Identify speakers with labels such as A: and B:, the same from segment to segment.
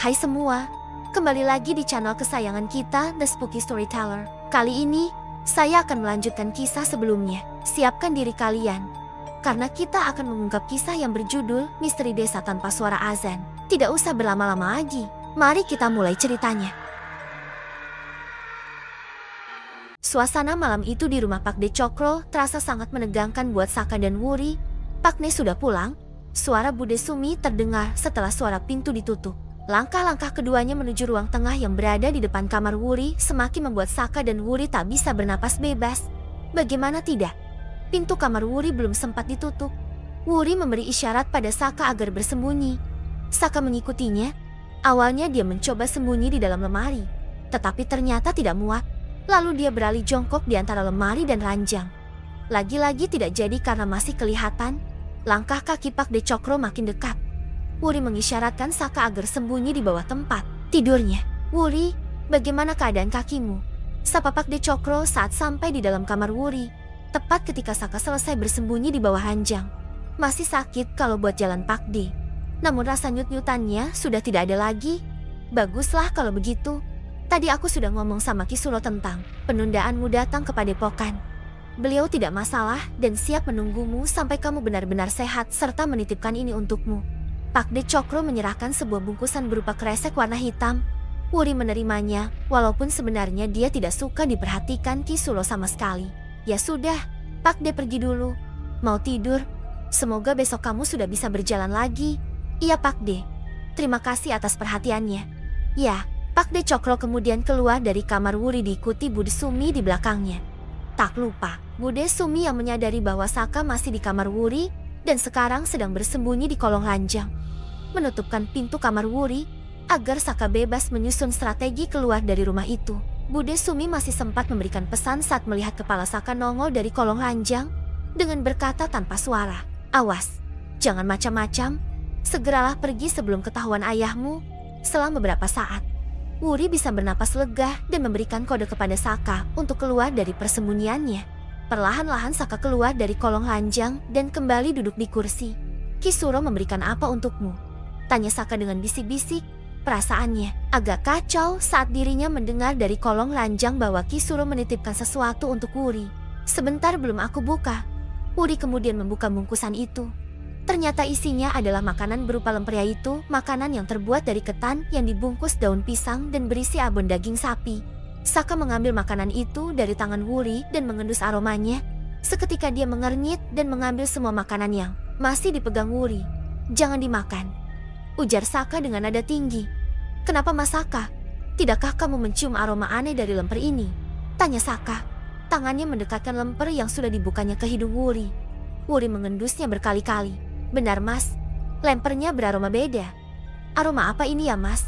A: Hai semua, kembali lagi di channel kesayangan kita, The Spooky Storyteller. Kali ini, saya akan melanjutkan kisah sebelumnya. Siapkan diri kalian, karena kita akan mengungkap kisah yang berjudul Misteri Desa Tanpa Suara Azan. Tidak usah berlama-lama lagi, mari kita mulai ceritanya. Suasana malam itu di rumah Pak De Cokro terasa sangat menegangkan buat Saka dan Wuri. Pak Ne sudah pulang, suara Bude Sumi terdengar setelah suara pintu ditutup. Langkah-langkah keduanya menuju ruang tengah yang berada di depan kamar Wuri semakin membuat Saka dan Wuri tak bisa bernapas bebas. Bagaimana tidak? Pintu kamar Wuri belum sempat ditutup. Wuri memberi isyarat pada Saka agar bersembunyi. Saka mengikutinya. Awalnya dia mencoba sembunyi di dalam lemari, tetapi ternyata tidak muat. Lalu dia beralih jongkok di antara lemari dan ranjang. Lagi-lagi tidak jadi karena masih kelihatan. Langkah kaki Pak De Cokro makin dekat. Wuri mengisyaratkan Saka agar sembunyi di bawah tempat tidurnya. "Wuri, bagaimana keadaan kakimu?" sapa Pak De Cokro saat sampai di dalam kamar Wuri, tepat ketika Saka selesai bersembunyi di bawah ranjang. "Masih sakit kalau buat jalan Pak De, namun rasa nyut-nyutannya sudah tidak ada lagi." "Baguslah kalau begitu. Tadi aku sudah ngomong sama Kisuro tentang penundaanmu datang ke Padepokan. Beliau tidak masalah dan siap menunggumu sampai kamu benar-benar sehat serta menitipkan ini untukmu." Pak De Cokro menyerahkan sebuah bungkusan berupa kresek warna hitam. Wuri menerimanya, walaupun sebenarnya dia tidak suka diperhatikan Kisuro sama sekali. "Ya sudah, Pak De pergi dulu. Mau tidur? Semoga besok kamu sudah bisa berjalan lagi." "Iya Pak De, terima kasih atas perhatiannya." Ya, Pak De Cokro kemudian keluar dari kamar Wuri diikuti Bude Sumi di belakangnya. Tak lupa, Bude Sumi yang menyadari bahwa Saka masih di kamar Wuri dan sekarang sedang bersembunyi di kolong ranjang, menutupkan pintu kamar Wuri agar Saka bebas menyusun strategi keluar dari rumah itu. Bude Sumi masih sempat memberikan pesan saat melihat kepala Saka nongol dari kolong ranjang dengan berkata tanpa suara, "Awas, jangan macam-macam. Segeralah pergi sebelum ketahuan ayahmu." Selang beberapa saat, Wuri bisa bernapas lega dan memberikan kode kepada Saka untuk keluar dari persembunyiannya. Perlahan-lahan Saka keluar dari kolong ranjang dan kembali duduk di kursi. "Kisuro memberikan apa untukmu?" tanya Saka dengan bisik-bisik. Perasaannya agak kacau saat dirinya mendengar dari kolong ranjang bahwa Kisuro menitipkan sesuatu untuk Wuri. "Sebentar belum aku buka." Wuri kemudian membuka bungkusan itu. Ternyata isinya adalah makanan berupa lemper, yaitu makanan yang terbuat dari ketan yang dibungkus daun pisang dan berisi abon daging sapi. Saka mengambil makanan itu dari tangan Wuri dan mengendus aromanya. Seketika dia mengernyit dan mengambil semua makanan yang masih dipegang Wuri. "Jangan dimakan," ujar Saka dengan nada tinggi. "Kenapa Mas Saka? Tidakkah kamu mencium aroma aneh dari lemper ini?" tanya Saka. Tangannya mendekatkan lemper yang sudah dibukanya ke hidung Wuri. Wuri mengendusnya berkali-kali. "Benar Mas, lempernya beraroma beda." "Aroma apa ini ya Mas?"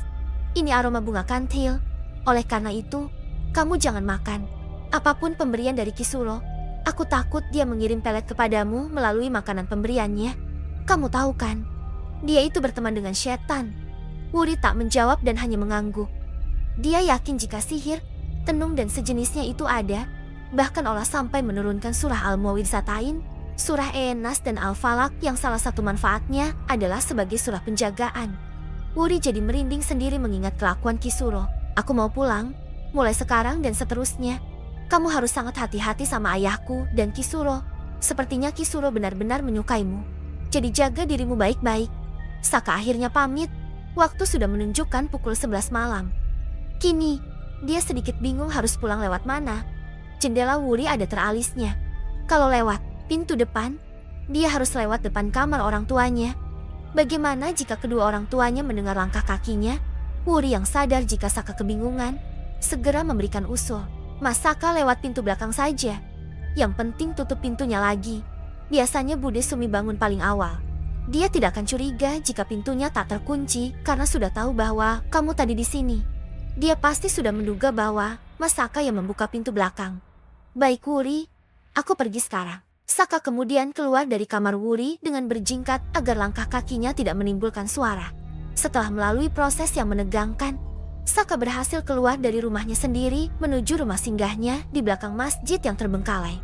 A: "Ini aroma bunga kantil. Oleh karena itu, kamu jangan makan apapun pemberian dari Kisuro. Aku takut dia mengirim pelet kepadamu melalui makanan pemberiannya. Kamu tahu kan, dia itu berteman dengan setan." Wuri tak menjawab dan hanya mengangguk. Dia yakin jika sihir, tenung dan sejenisnya itu ada, bahkan Allah sampai menurunkan surah Al-Muawwidzatain, surah Enas dan Al-Falaq yang salah satu manfaatnya adalah sebagai surah penjagaan. Wuri jadi merinding sendiri mengingat kelakuan Kisuro. "Aku mau pulang, mulai sekarang dan seterusnya. Kamu harus sangat hati-hati sama ayahku dan Kisuro. Sepertinya Kisuro benar-benar menyukaimu. Jadi jaga dirimu baik-baik." Saka akhirnya pamit. Waktu sudah menunjukkan pukul 11 malam. Kini, dia sedikit bingung harus pulang lewat mana. Jendela Wuri ada teralisnya. Kalau lewat pintu depan, dia harus lewat depan kamar orang tuanya. Bagaimana jika kedua orang tuanya mendengar langkah kakinya? Wuri yang sadar jika Saka kebingungan, segera memberikan usul. "Mas Saka lewat pintu belakang saja. Yang penting tutup pintunya lagi." Biasanya Bude Sumi bangun paling awal. Dia tidak akan curiga jika pintunya tak terkunci karena sudah tahu bahwa kamu tadi di sini. Dia pasti sudah menduga bahwa Mas Saka yang membuka pintu belakang. "Baik Wuri, aku pergi sekarang." Saka kemudian keluar dari kamar Wuri dengan berjingkat agar langkah kakinya tidak menimbulkan suara. Setelah melalui proses yang menegangkan, Saka berhasil keluar dari rumahnya sendiri menuju rumah singgahnya di belakang masjid yang terbengkalai.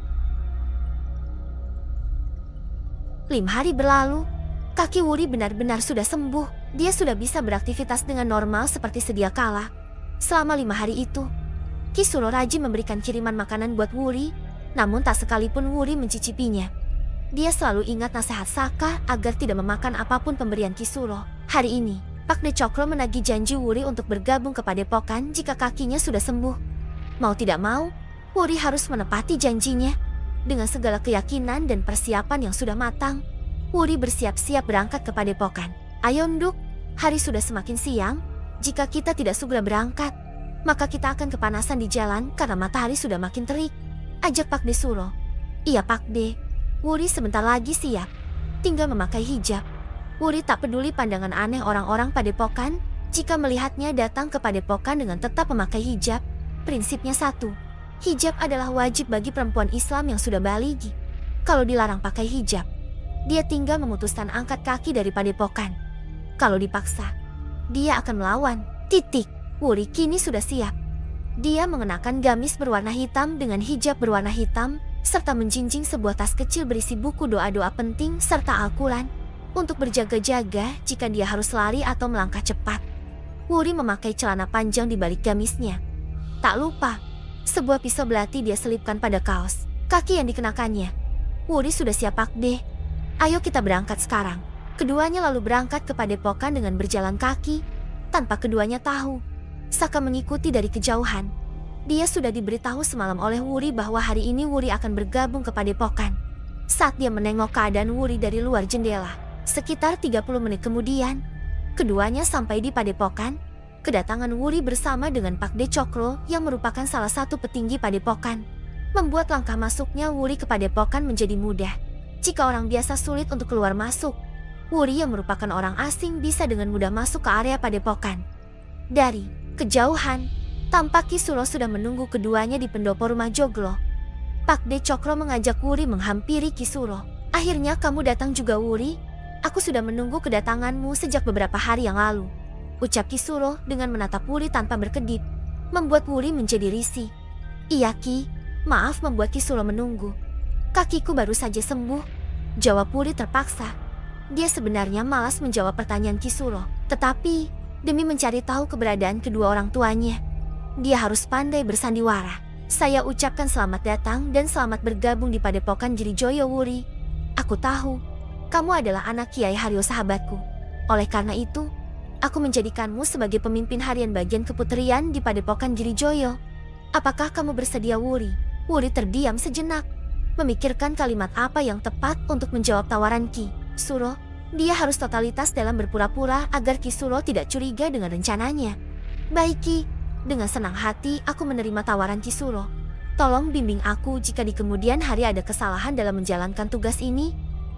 A: 5 hari berlalu, kaki Wuri benar-benar sudah sembuh. Dia sudah bisa beraktivitas dengan normal seperti sedia kala. Selama 5 hari itu, Kisuro rajin memberikan kiriman makanan buat Wuri, namun tak sekalipun Wuri mencicipinya. Dia selalu ingat nasihat Saka agar tidak memakan apapun pemberian Kisuro. Hari ini, Pak De Cokro menagih janji Wuri untuk bergabung ke Padepokan jika kakinya sudah sembuh. Mau tidak mau, Wuri harus menepati janjinya. Dengan segala keyakinan dan persiapan yang sudah matang, Wuri bersiap-siap berangkat ke Padepokan. Ayo Nduk, hari sudah semakin siang. Jika kita tidak segera berangkat, maka kita akan kepanasan di jalan karena matahari sudah makin terik. Ajak Pak De Suro. Iya Pak De. Wuri sebentar lagi siap. Tinggal memakai hijab. Wuri tak peduli pandangan aneh orang-orang Padepokan jika melihatnya datang ke Padepokan dengan tetap memakai hijab. Prinsipnya satu. Hijab adalah wajib bagi perempuan Islam yang sudah baligi. Kalau dilarang pakai hijab, dia tinggal memutuskan angkat kaki dari Padepokan. Kalau dipaksa, dia akan melawan. Titik. Wuri kini sudah siap. Dia mengenakan gamis berwarna hitam dengan hijab berwarna hitam, serta menjinjing sebuah tas kecil berisi buku doa-doa penting serta Al-Quran untuk berjaga-jaga jika dia harus lari atau melangkah cepat. Wuri memakai celana panjang di balik gamisnya. Tak lupa, sebuah pisau belati dia selipkan pada kaos kaki yang dikenakannya. Wuri sudah siap Pak De. Ayo kita berangkat sekarang. Keduanya lalu berangkat ke Padepokan dengan berjalan kaki, tanpa keduanya tahu. Saka mengikuti dari kejauhan. Dia sudah diberitahu semalam oleh Wuri bahwa hari ini Wuri akan bergabung ke Padepokan. Saat dia menengok keadaan Wuri dari luar jendela, sekitar 30 menit kemudian, keduanya sampai di Padepokan. Kedatangan Wuri bersama dengan Pak De Cokro yang merupakan salah satu petinggi Padepokan membuat langkah masuknya Wuri ke Padepokan menjadi mudah. Jika orang biasa sulit untuk keluar masuk, Wuri yang merupakan orang asing bisa dengan mudah masuk ke area Padepokan. Dari kejauhan, tampak Kisuro sudah menunggu keduanya di pendopo rumah Joglo. Pak De Cokro mengajak Wuri menghampiri Kisuro. Akhirnya kamu datang juga Wuri? Aku sudah menunggu kedatanganmu sejak beberapa hari yang lalu. Ucap Kisuro dengan menatap Wuri tanpa berkedip, membuat Wuri menjadi risih. Iya Ki, maaf membuat Kisuro menunggu. Kakiku baru saja sembuh, jawab Wuri terpaksa. Dia sebenarnya malas menjawab pertanyaan Kisuro, tetapi demi mencari tahu keberadaan kedua orang tuanya, dia harus pandai bersandiwara. Saya ucapkan selamat datang dan selamat bergabung di Padepokan Girijoyo Wuri. Aku tahu, kamu adalah anak Kiai Haryo sahabatku. Oleh karena itu, aku menjadikanmu sebagai pemimpin harian bagian keputerian di Padepokan Girijoyo. Apakah kamu bersedia Wuri? Wuri terdiam sejenak, memikirkan kalimat apa yang tepat untuk menjawab tawaran Ki Suro. Dia harus totalitas dalam berpura-pura agar Kisuro tidak curiga dengan rencananya. Baik Ki, dengan senang hati aku menerima tawaran Kisuro. Tolong bimbing aku jika di kemudian hari ada kesalahan dalam menjalankan tugas ini,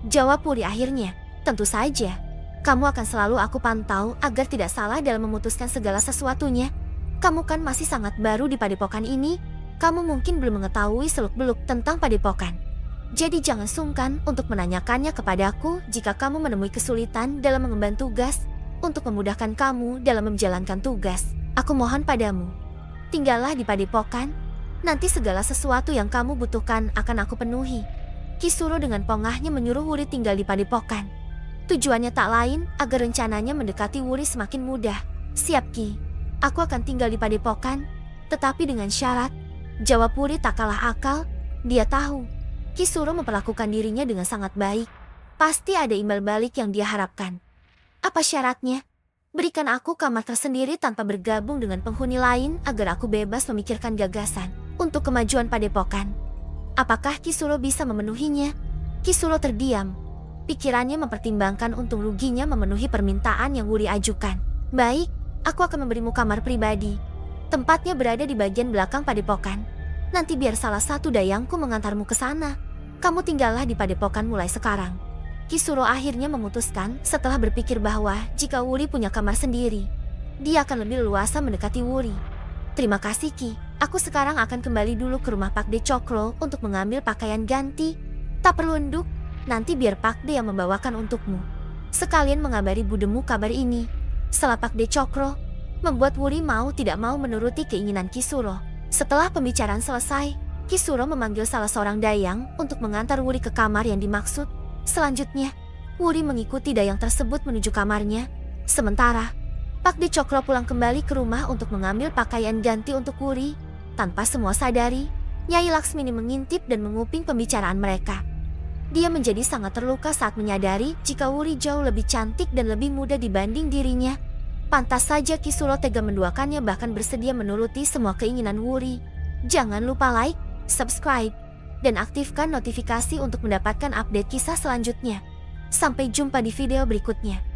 A: jawab Wuri akhirnya. Tentu saja, kamu akan selalu aku pantau agar tidak salah dalam memutuskan segala sesuatunya. Kamu kan masih sangat baru di Padepokan ini, kamu mungkin belum mengetahui seluk-beluk tentang Padepokan. Jadi jangan sungkan untuk menanyakannya kepadaku jika kamu menemui kesulitan dalam mengemban tugas untuk memudahkan kamu dalam menjalankan tugas. Aku mohon padamu, tinggallah di Padepokan. Nanti segala sesuatu yang kamu butuhkan akan aku penuhi. Kisuro dengan pongahnya menyuruh Wuri tinggal di Padepokan. Tujuannya tak lain agar rencananya mendekati Wuri semakin mudah. Siap Ki, aku akan tinggal di Padepokan, tetapi dengan syarat, jawab Wuri tak kalah akal. Dia tahu Kisuro memperlakukan dirinya dengan sangat baik. Pasti ada imbal balik yang dia harapkan. Apa syaratnya? Berikan aku kamar tersendiri tanpa bergabung dengan penghuni lain agar aku bebas memikirkan gagasan untuk kemajuan Padepokan. Apakah Kisuro bisa memenuhinya? Kisuro terdiam. Pikirannya mempertimbangkan untung ruginya memenuhi permintaan yang Wuri ajukan. Baik, aku akan memberimu kamar pribadi. Tempatnya berada di bagian belakang Padepokan. Nanti biar salah satu dayangku mengantarmu ke sana. Kamu tinggallah di Padepokan mulai sekarang. Kisuro akhirnya memutuskan setelah berpikir bahwa jika Wuri punya kamar sendiri, dia akan lebih leluasa mendekati Wuri. Terima kasih Ki, aku sekarang akan kembali dulu ke rumah Pak De Cokro untuk mengambil pakaian ganti. Tak perlu Nduk, nanti biar Pak De yang membawakan untukmu. Sekalian mengabari budemu kabar ini. Setelah Pak De Cokro, membuat Wuri mau tidak mau menuruti keinginan Kisuro. Setelah pembicaraan selesai, Kisuro memanggil salah seorang dayang untuk mengantar Wuri ke kamar yang dimaksud. Selanjutnya, Wuri mengikuti dayang tersebut menuju kamarnya. Sementara, Pak De Cokro pulang kembali ke rumah untuk mengambil pakaian ganti untuk Wuri. Tanpa semua sadari, Nyai Laksmini mengintip dan menguping pembicaraan mereka. Dia menjadi sangat terluka saat menyadari jika Wuri jauh lebih cantik dan lebih muda dibanding dirinya. Pantas saja Kisulo tega menduakannya bahkan bersedia menuruti semua keinginan Wuri. Jangan lupa like, subscribe, dan aktifkan notifikasi untuk mendapatkan update kisah selanjutnya. Sampai jumpa di video berikutnya.